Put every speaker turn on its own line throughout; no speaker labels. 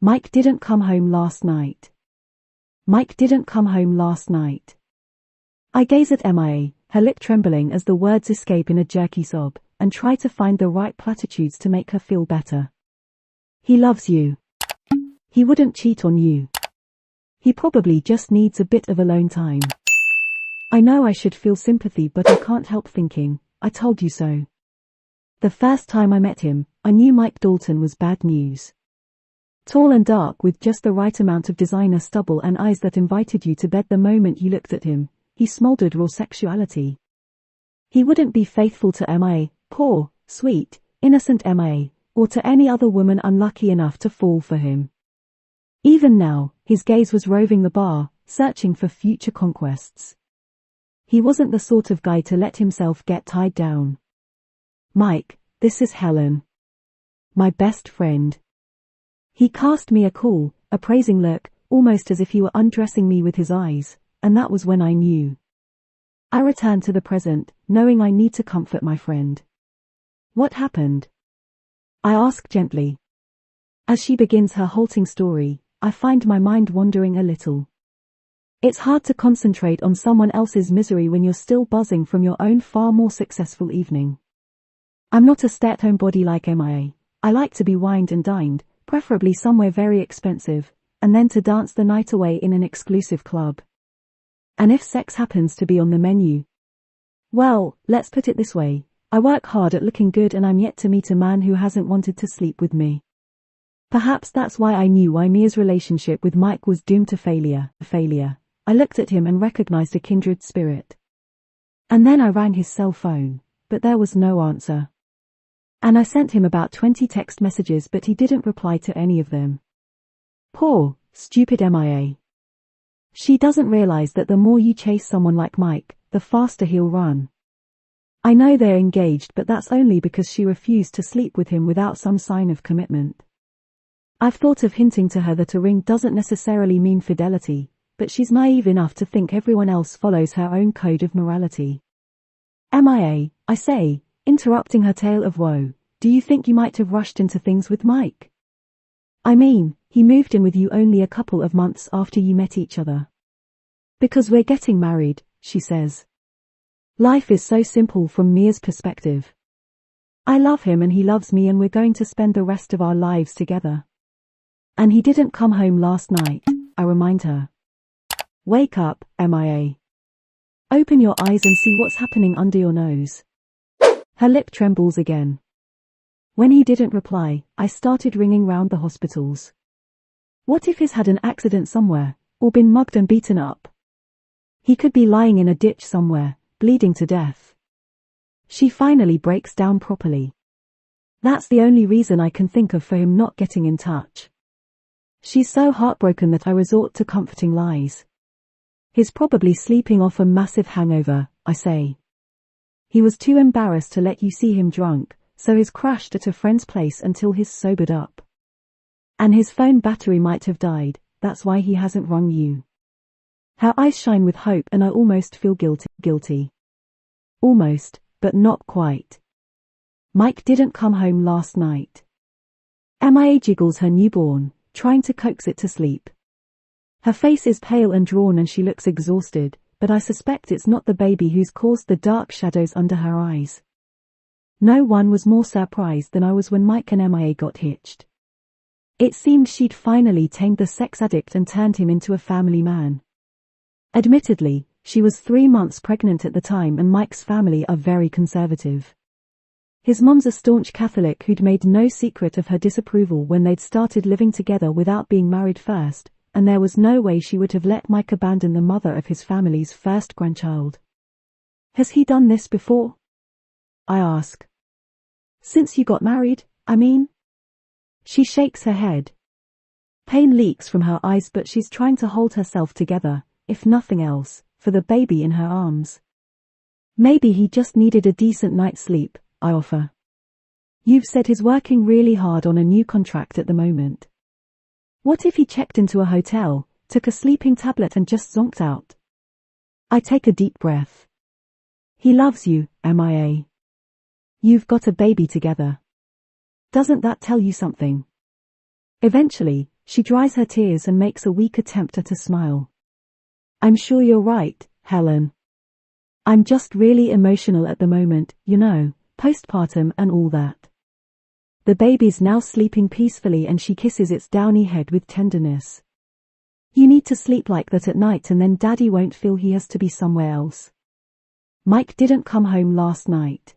Mike didn't come home last night. Mike didn't come home last night. I gaze at MIA, her lip trembling as the words escape in a jerky sob, and try to find the right platitudes to make her feel better. He loves you. He wouldn't cheat on you. He probably just needs a bit of alone time. I know I should feel sympathy, but I can't help thinking, I told you so. The first time I met him, I knew Mike Dalton was bad news. Tall and dark with just the right amount of designer stubble and eyes that invited you to bed the moment you looked at him, he smoldered raw sexuality. He wouldn't be faithful to MIA, poor, sweet, innocent MIA, or to any other woman unlucky enough to fall for him. Even now, his gaze was roving the bar, searching for future conquests. He wasn't the sort of guy to let himself get tied down. Mike, this is Helen. My best friend. He cast me a cool, appraising look, almost as if he were undressing me with his eyes, and that was when I knew. I returned to the present, knowing I need to comfort my friend. What happened? I ask gently. As she begins her halting story, I find my mind wandering a little. It's hard to concentrate on someone else's misery when you're still buzzing from your own far more successful evening. I'm not a stay-at-home body like MIA. I like to be wined and dined, preferably somewhere very expensive, and then to dance the night away in an exclusive club. And if sex happens to be on the menu, well, let's put it this way, I work hard at looking good and I'm yet to meet a man who hasn't wanted to sleep with me. Perhaps that's why I knew why Mia's relationship with Mike was doomed to failure. I looked at him and recognized a kindred spirit. And then I rang his cell phone, but there was no answer. And I sent him about 20 text messages, but he didn't reply to any of them. Poor, stupid MIA. She doesn't realize that the more you chase someone like Mike, the faster he'll run. I know they're engaged, but that's only because she refused to sleep with him without some sign of commitment. I've thought of hinting to her that a ring doesn't necessarily mean fidelity, but she's naive enough to think everyone else follows her own code of morality. MIA, I say, interrupting her tale of woe, do you think you might have rushed into things with Mike? I mean, he moved in with you only a couple of months after you met each other. Because we're getting married, she says. Life is so simple from Mia's perspective. I love him and he loves me and we're going to spend the rest of our lives together. And he didn't come home last night, I remind her. Wake up, MIA. Open your eyes and see what's happening under your nose. Her lip trembles again. When he didn't reply, I started ringing round the hospitals. What if he's had an accident somewhere, or been mugged and beaten up? He could be lying in a ditch somewhere, bleeding to death. She finally breaks down properly. That's the only reason I can think of for him not getting in touch. She's so heartbroken that I resort to comforting lies. He's probably sleeping off a massive hangover, I say. He was too embarrassed to let you see him drunk, so he's crashed at a friend's place until he's sobered up. And his phone battery might have died, that's why he hasn't rung you. Her eyes shine with hope and I almost feel guilty. Almost, but not quite. Mike didn't come home last night. MIA jiggles her newborn, trying to coax it to sleep. Her face is pale and drawn and she looks exhausted, but I suspect it's not the baby who's caused the dark shadows under her eyes. No one was more surprised than I was when Mike and MIA got hitched. It seemed she'd finally tamed the sex addict and turned him into a family man. Admittedly, she was 3 months pregnant at the time and Mike's family are very conservative. His mom's a staunch Catholic who'd made no secret of her disapproval when they'd started living together without being married first, and there was no way she would have let Mike abandon the mother of his family's first grandchild. Has he done this before? I ask. Since you got married, I mean? She shakes her head. Pain leaks from her eyes, but she's trying to hold herself together, if nothing else, for the baby in her arms. Maybe he just needed a decent night's sleep, I offer. You've said he's working really hard on a new contract at the moment. What if he checked into a hotel, took a sleeping tablet and just zonked out? I take a deep breath. He loves you, MIA. You've got a baby together. Doesn't that tell you something? Eventually, She dries her tears and makes a weak attempt at a smile. I'm sure you're right, Helen. I'm just really emotional at the moment, you know, postpartum and all that. The baby's now sleeping peacefully and she kisses its downy head with tenderness. You need to sleep like that at night and then Daddy won't feel he has to be somewhere else. Mike didn't come home last night.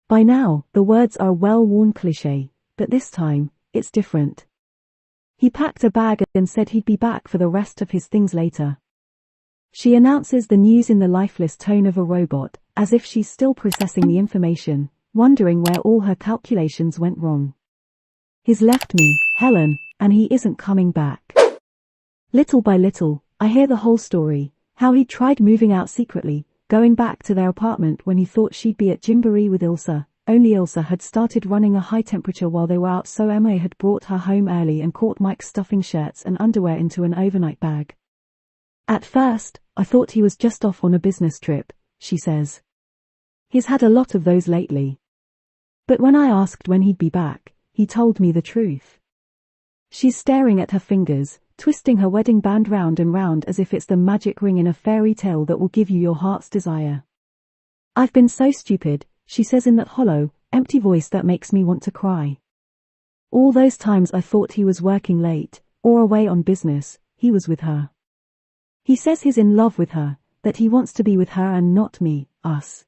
By now, the words are a well-worn cliché, but this time, it's different. He packed a bag and said he'd be back for the rest of his things later. She announces the news in the lifeless tone of a robot, as if she's still processing the information, wondering where all her calculations went wrong. He's left me, Helen, and he isn't coming back. Little by little, I hear the whole story, how he tried moving out secretly, going back to their apartment when he thought she'd be at Gymboree with Ilsa, only Ilsa had started running a high temperature while they were out, so Emma had brought her home early and caught Mike stuffing shirts and underwear into an overnight bag. At first, I thought he was just off on a business trip, she says. He's had a lot of those lately. But when I asked when he'd be back, he told me the truth. She's staring at her fingers, twisting her wedding band round and round as if it's the magic ring in a fairy tale that will give you your heart's desire. I've been so stupid, she says in that hollow, empty voice that makes me want to cry. All those times I thought he was working late, or away on business, he was with her. He says he's in love with her, that he wants to be with her and not me, us.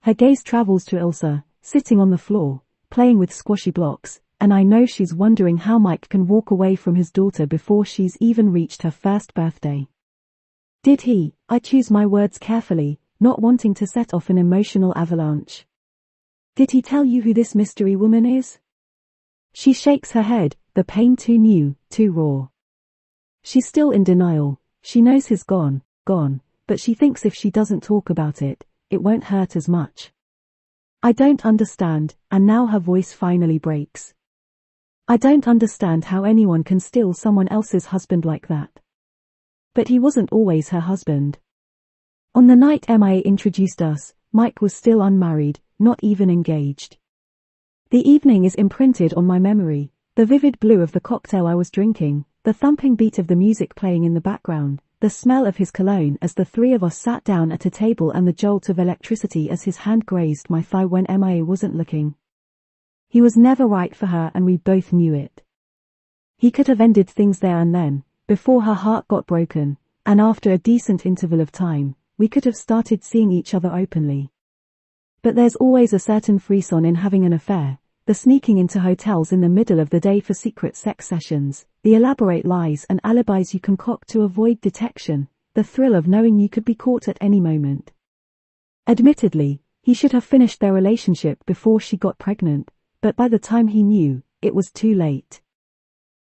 Her gaze travels to Ilsa, sitting on the floor, playing with squashy blocks, and I know she's wondering how Mike can walk away from his daughter before she's even reached her first birthday. Did he? I choose my words carefully, not wanting to set off an emotional avalanche. Did he tell you who this mystery woman is? She shakes her head, the pain too new, too raw. She's still in denial. She knows he's gone, but she thinks if she doesn't talk about it, it won't hurt as much. I don't understand, and now her voice finally breaks. I don't understand how anyone can steal someone else's husband like that. But he wasn't always her husband. On the night Emma introduced us, Mike was still unmarried, not even engaged. The evening is imprinted on my memory, the vivid blue of the cocktail I was drinking, the thumping beat of the music playing in the background, the smell of his cologne as the three of us sat down at a table and the jolt of electricity as his hand grazed my thigh when Emma wasn't looking. He was never right for her and we both knew it. He could have ended things there and then, before her heart got broken, and after a decent interval of time, we could have started seeing each other openly. But there's always a certain frisson in having an affair, the sneaking into hotels in the middle of the day for secret sex sessions, the elaborate lies and alibis you concoct to avoid detection, the thrill of knowing you could be caught at any moment. Admittedly, he should have finished their relationship before she got pregnant, but by the time he knew, it was too late.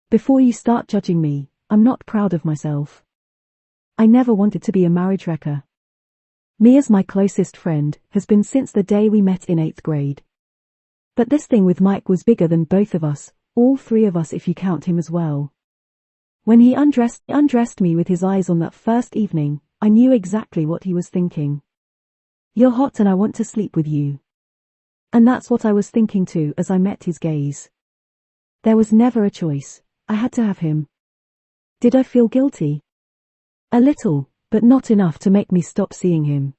Before you start judging me, I'm not proud of myself. I never wanted to be a marriage wrecker. Mia's my closest friend, has been since the day we met in 8th grade. But this thing with Mike was bigger than both of us, all three of us if you count him as well. When he undressed me with his eyes on that first evening, I knew exactly what he was thinking. You're hot and I want to sleep with you. And that's what I was thinking too as I met his gaze. There was never a choice, I had to have him. Did I feel guilty? A little, but not enough to make me stop seeing him.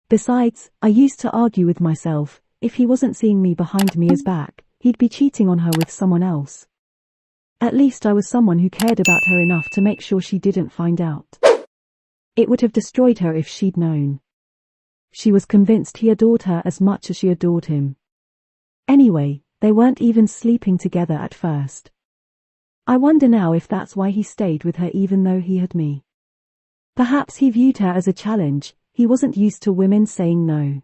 Besides, I used to argue with myself, if he wasn't seeing me behind Mia's back, he'd be cheating on her with someone else. At least I was someone who cared about her enough to make sure she didn't find out. It would have destroyed her if she'd known. She was convinced he adored her as much as she adored him. Anyway, they weren't even sleeping together at first. I wonder now if that's why he stayed with her even though he had me. Perhaps he viewed her as a challenge, he wasn't used to women saying no.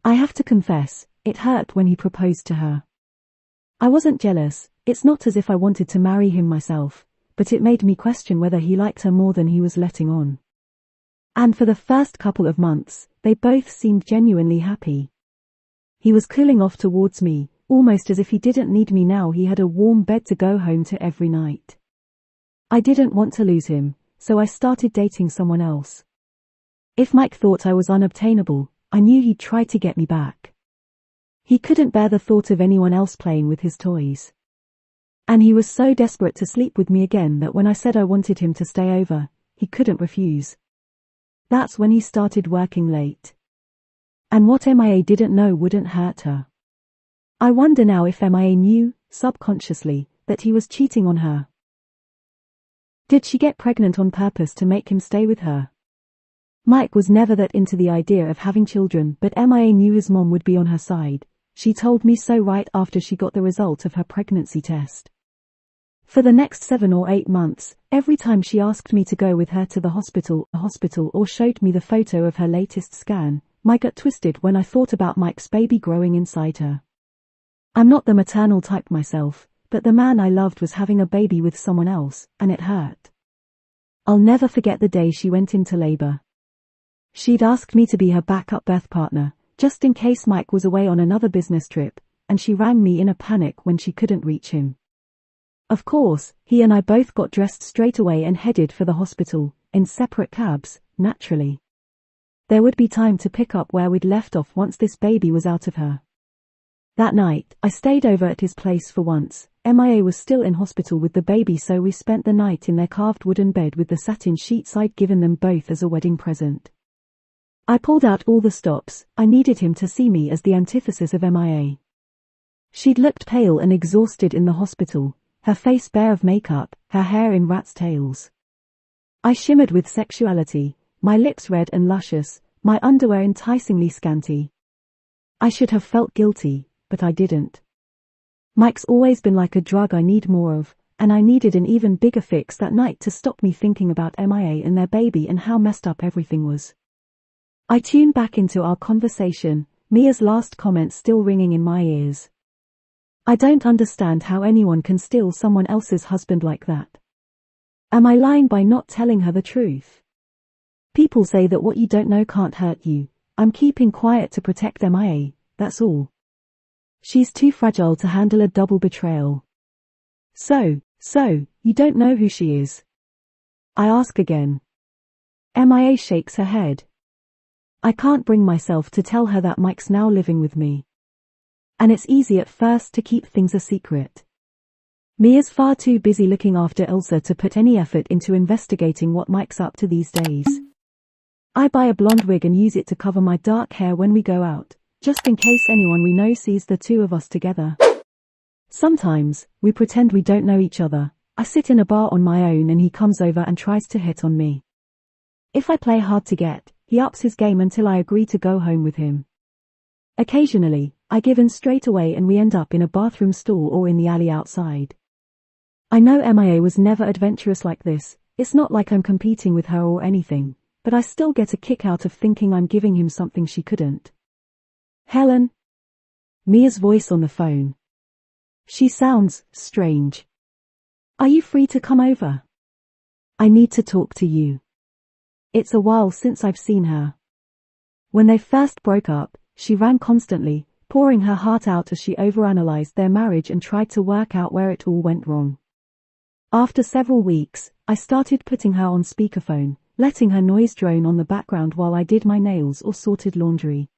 I have to confess, it hurt when he proposed to her. I wasn't jealous, it's not as if I wanted to marry him myself, but it made me question whether he liked her more than he was letting on. And for the first couple of months, they both seemed genuinely happy. He was cooling off towards me, almost as if he didn't need me now he had a warm bed to go home to every night. I didn't want to lose him, so I started dating someone else. If Mike thought I was unobtainable, I knew he'd try to get me back. He couldn't bear the thought of anyone else playing with his toys. And he was so desperate to sleep with me again that when I said I wanted him to stay over, he couldn't refuse. That's when he started working late. And what MIA didn't know wouldn't hurt her. I wonder now if MIA knew, subconsciously, that he was cheating on her. Did she get pregnant on purpose to make him stay with her? Mike was never that into the idea of having children, but MIA knew his mom would be on her side. She told me so right after she got the result of her pregnancy test. For the next 7 or 8 months, every time she asked me to go with her to the hospital or showed me the photo of her latest scan, my gut twisted when I thought about Mike's baby growing inside her. I'm not the maternal type myself, but the man I loved was having a baby with someone else, and it hurt. I'll never forget the day she went into labor. She'd asked me to be her backup birth partner, just in case Mike was away on another business trip, and she rang me in a panic when she couldn't reach him. Of course, he and I both got dressed straight away and headed for the hospital, in separate cabs, naturally. There would be time to pick up where we'd left off once this baby was out of her. That night, I stayed over at his place for once. MIA was still in hospital with the baby, so we spent the night in their carved wooden bed with the satin sheets I'd given them both as a wedding present. I pulled out all the stops. I needed him to see me as the antithesis of MIA. She'd looked pale and exhausted in the hospital, her face bare of makeup, her hair in rat's tails. I shimmered with sexuality, my lips red and luscious, my underwear enticingly scanty. I should have felt guilty, but I didn't. Mike's always been like a drug I need more of, and I needed an even bigger fix that night to stop me thinking about MIA and their baby and how messed up everything was. I tuned back into our conversation, Mia's last comment still ringing in my ears. I don't understand how anyone can steal someone else's husband like that. Am I lying by not telling her the truth? People say that what you don't know can't hurt you. I'm keeping quiet to protect MIA, that's all. She's too fragile to handle a double betrayal. So, you don't know who she is? I ask again. MIA shakes her head. I can't bring myself to tell her that Mike's now living with me. And it's easy at first to keep things a secret. Mia's far too busy looking after Elsa to put any effort into investigating what Mike's up to these days. I buy a blonde wig and use it to cover my dark hair when we go out, just in case anyone we know sees the two of us together. Sometimes, we pretend we don't know each other. I sit in a bar on my own and he comes over and tries to hit on me. If I play hard to get, he ups his game until I agree to go home with him. Occasionally, I give in straight away and we end up in a bathroom stall or in the alley outside. I know MIA was never adventurous like this. It's not like I'm competing with her or anything, but I still get a kick out of thinking I'm giving him something she couldn't. Helen? Mia's voice on the phone. She sounds strange. Are you free to come over? I need to talk to you. It's a while since I've seen her. When they first broke up, she ran constantly, pouring her heart out as she overanalyzed their marriage and tried to work out where it all went wrong. After several weeks, I started putting her on speakerphone, letting her noise drone on the background while I did my nails or sorted laundry.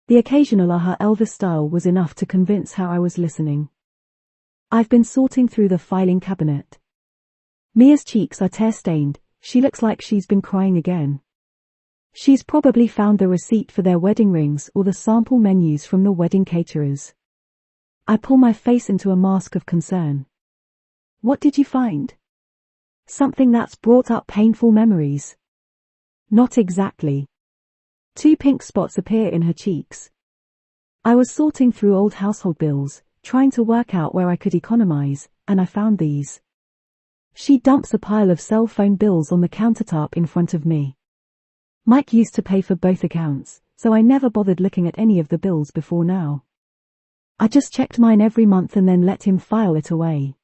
The occasional aha Elvis style was enough to convince her I was listening. I've been sorting through the filing cabinet. Mia's cheeks are tear-stained. She looks like she's been crying again. She's probably found the receipt for their wedding rings or the sample menus from the wedding caterers. I pull my face into a mask of concern. What did you find? Something that's brought up painful memories. Not exactly. 2 pink spots appear in her cheeks. I was sorting through old household bills, trying to work out where I could economize, and I found these. She dumps a pile of cell phone bills on the countertop in front of me. Mike used to pay for both accounts, so I never bothered looking at any of the bills before now. I just checked mine every month and then let him file it away.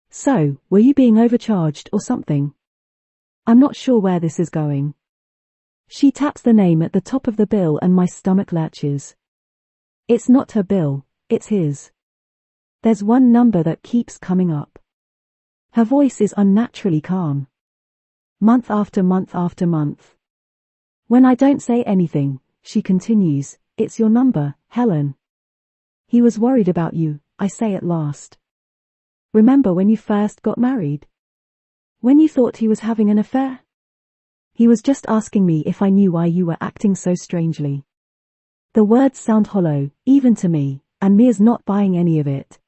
So, were you being overcharged or something? I'm not sure where this is going. She taps the name at the top of the bill and my stomach lurches. It's not her bill, it's his. There's one number that keeps coming up. Her voice is unnaturally calm. Month after month after month. When I don't say anything, she continues, "It's your number, Helen." He was worried about you, I say at last. Remember when you first got married? When you thought he was having an affair? He was just asking me if I knew why you were acting so strangely. The words sound hollow, even to me, and Mia's not buying any of it.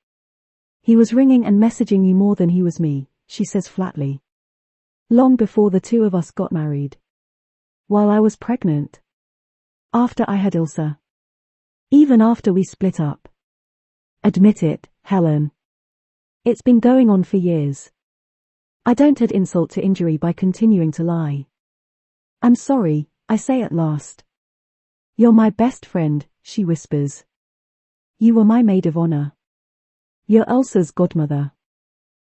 He was ringing and messaging you more than he was me, she says flatly. Long before the two of us got married. While I was pregnant. After I had Ilsa. Even after we split up. Admit it, Helen. It's been going on for years. I don't add insult to injury by continuing to lie. I'm sorry, I say at last. You're my best friend, she whispers. You were my maid of honor. You're Ilsa's godmother.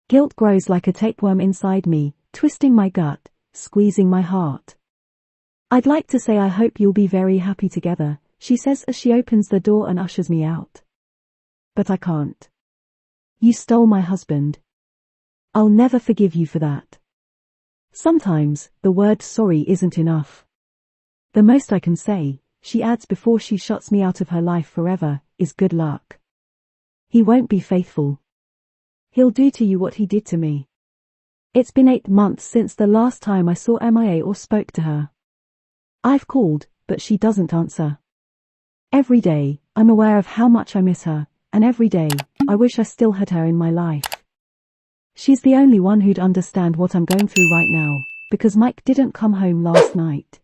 Guilt grows like a tapeworm inside me, twisting my gut, squeezing my heart. I'd like to say I hope you'll be very happy together, she says as she opens the door and ushers me out. But I can't. You stole my husband. I'll never forgive you for that. Sometimes, the word sorry isn't enough. The most I can say, she adds before she shuts me out of her life forever, is good luck. He won't be faithful. He'll do to you what he did to me. It's been 8 months since the last time I saw Mia or spoke to her. I've called, but she doesn't answer. Every day, I'm aware of how much I miss her, and every day, I wish I still had her in my life. She's the only one who'd understand what I'm going through right now, because Mike didn't come home last night.